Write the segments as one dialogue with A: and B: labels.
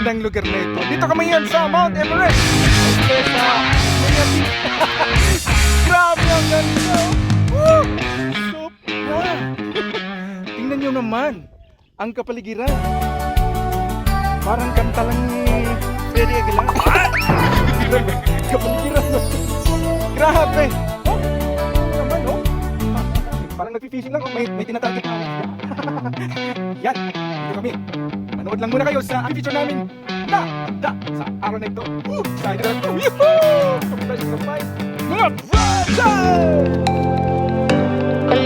A: napakagandang lugar na ito. Dito kami yan sa Mount Everest. Sa Osmeña Peak. Grabe ang ganda. Woo! Sobra. Tingnan nyo naman ang kapaligiran. Parang kanta lang ni Freddy Aguilar. Kapaligiran na. Grabe. Oh, naman oh. Parang nagpi-fishing lang. May tinatarget na. Yan. Dito kami. Manood lang muna kayo sa feature namin na sa araw na ito. Sa ito na ito. Yuhuu! Kapag sa may mga brothers!
B: The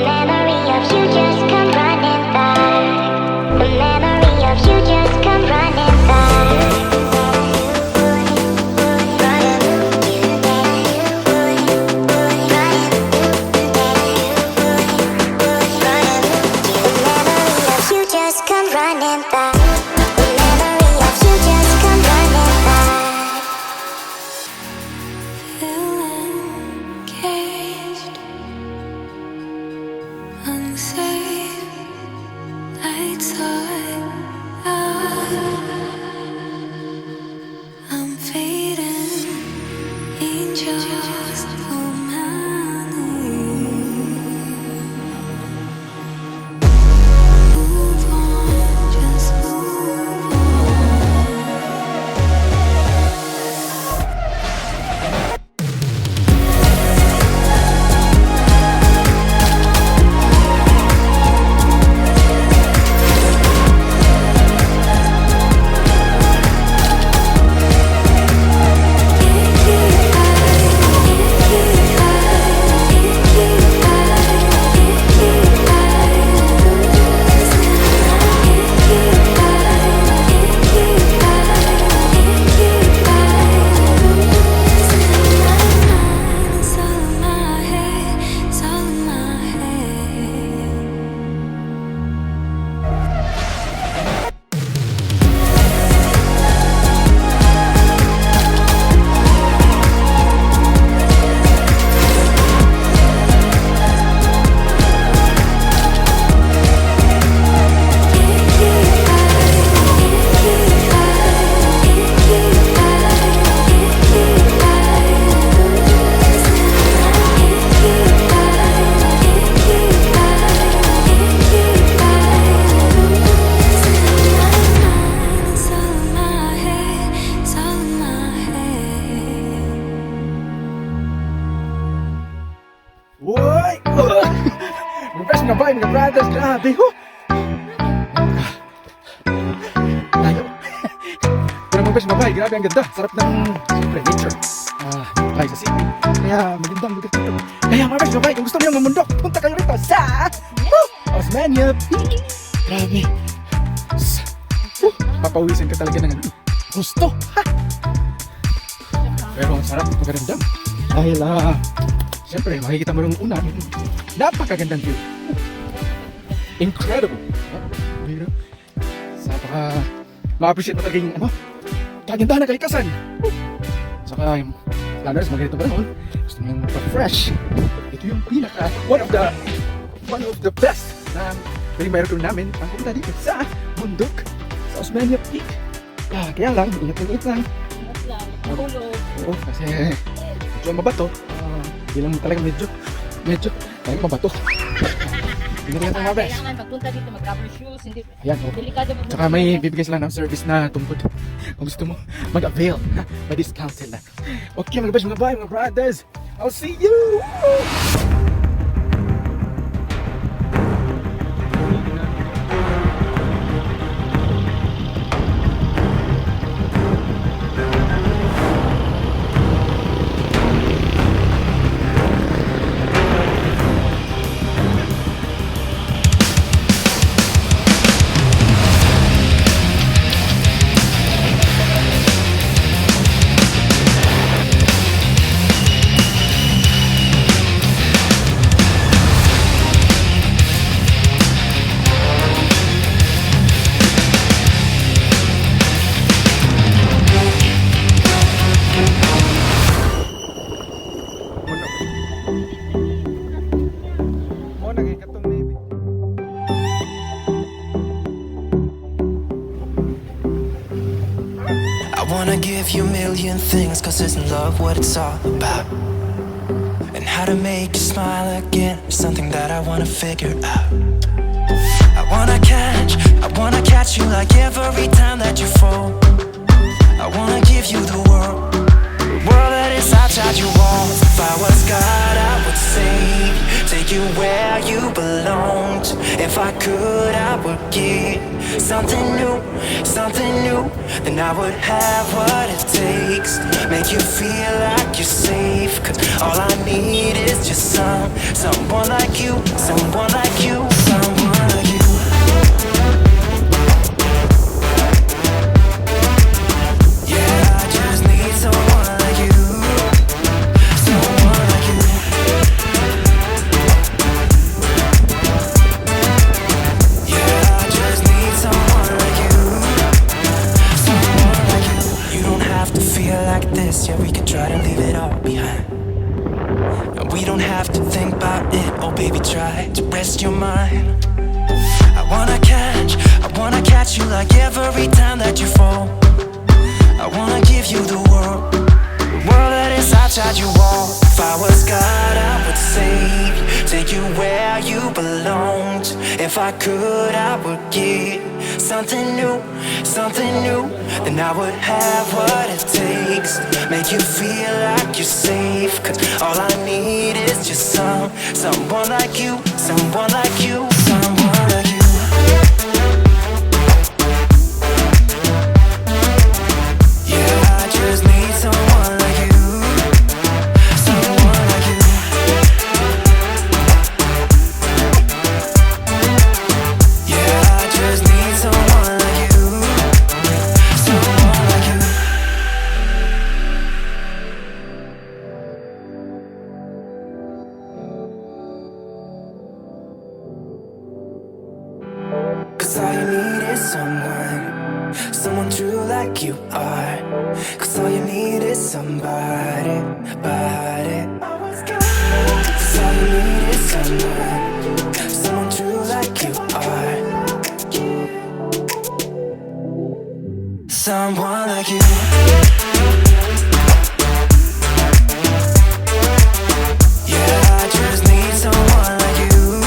B: memory of you just come running by. The memory of you just come running by.
A: Refresh na ba mga brothers? Grabe ho! Tayo. Pero mga fresh na ba? Grabe ang ganda. Sarap ng siyempre nature. Tayo sa city. Kaya magandang lugar dito. Kaya mga fresh na ba? Kung gusto niyo mamundok, punta kayo rito sa Osmeña Peak. Grabe. Papawisin ka talaga ng gusto. Pero ang sarap, maganda. Dahil siyempre, makikita mo yung una. Napakagandang view. Incredible. Saka ma-appreciate mo talaga yung kagandahan ng kalikasan. Saka yung landers, magandito ba naman? Gusto mo yung fresh. Ito yung pinaka, one of the best na mayroon namin ang pumunta dito sa bundok sa Osmeña Peak. Kaya lang, ingat lang.
B: Mahulog.
A: Oo, kasi medyo mabato. Hindi lang talaga medyo talaga mabato. Tingnan natin mga best.
B: Kailangan magpunta dito, mag-rubber shoes, hindi.
A: Ayan,
B: Delikado mo.
A: Tsaka may bibigay sila ng service na tungkod. Kung gusto mo mag-avail, may discount sila. Okay mga best, mga bye mga brothers. I'll see you!
C: wanna give you a million things, cause isn't love what it's all about? And how to make you smile again is something that I wanna figure out. I wanna catch you like every time that you fall. I wanna give you the world that is outside your walls. If I was God, I would save you, take you where you belong to. If I could, I would give something new, then I would have what it takes to make you feel like you're safe. Cause all I need is just someone like you, someone like you, someone like you. Yeah, I just need someone like you, someone like you. Yeah, I just need someone like you, someone like you. You don't have to feel like this, yeah, we could try to leave it all behind. And we don't have to think about it, oh baby, try to rest your mind. I wanna catch you like every time that you fall. I wanna give you the world that is outside your wall. If I was God, I would save you, take you where you belong to. If I could, I would give something new, then I would have what it takes to make you feel like you're safe. Cause all I need is just someone like you, someone like you, someone like you. Yeah, I just need someone like you, someone like you. Yeah, I just need someone like you, someone like you. Cause all you need is someone true like you are. Cause all you need is somebody. Cause all you need is someone true like you are. Someone like you. Yeah, I just need someone like you,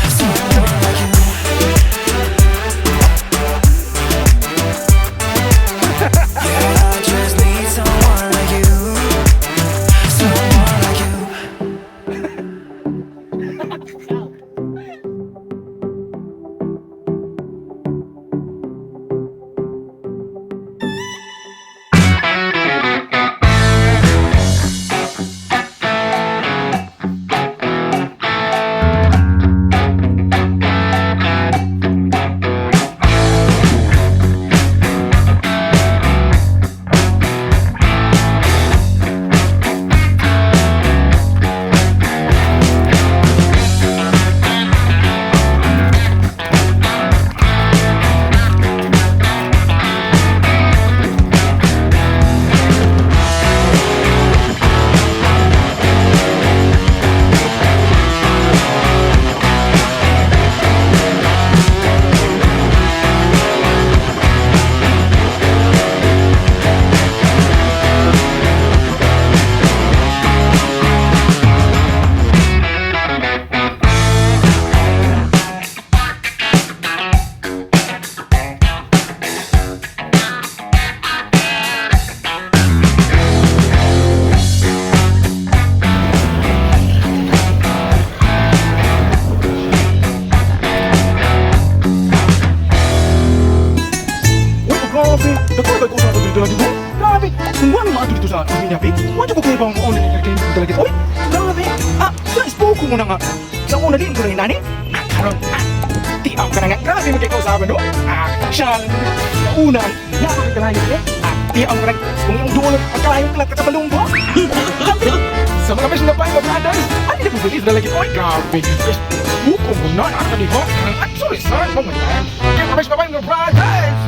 C: someone like you. Yeah, I just need someone like you, someone like you.
A: Grabe, kung ano mga dito sa Osmeña Peak, wala ko kayo bang mauna ni Kakain ko talaga. Uy, grabe, sa ispoko mo na nga. Sa una din ko rin nani, karon, tiaw ka na nga. Grabe mo kayo kausapan, no? Siyang, una, nakakalayo eh. Tiaw ka na, kung yung dulo, pagkalayo ka lang katabalong mo. Sa mga best na pa yung brothers, ano na po believe na lagi, oy, grabe. Buko mo na, nakakaliho. Sorry, sir, mga tayo. Kaya mga best na pa yung brothers.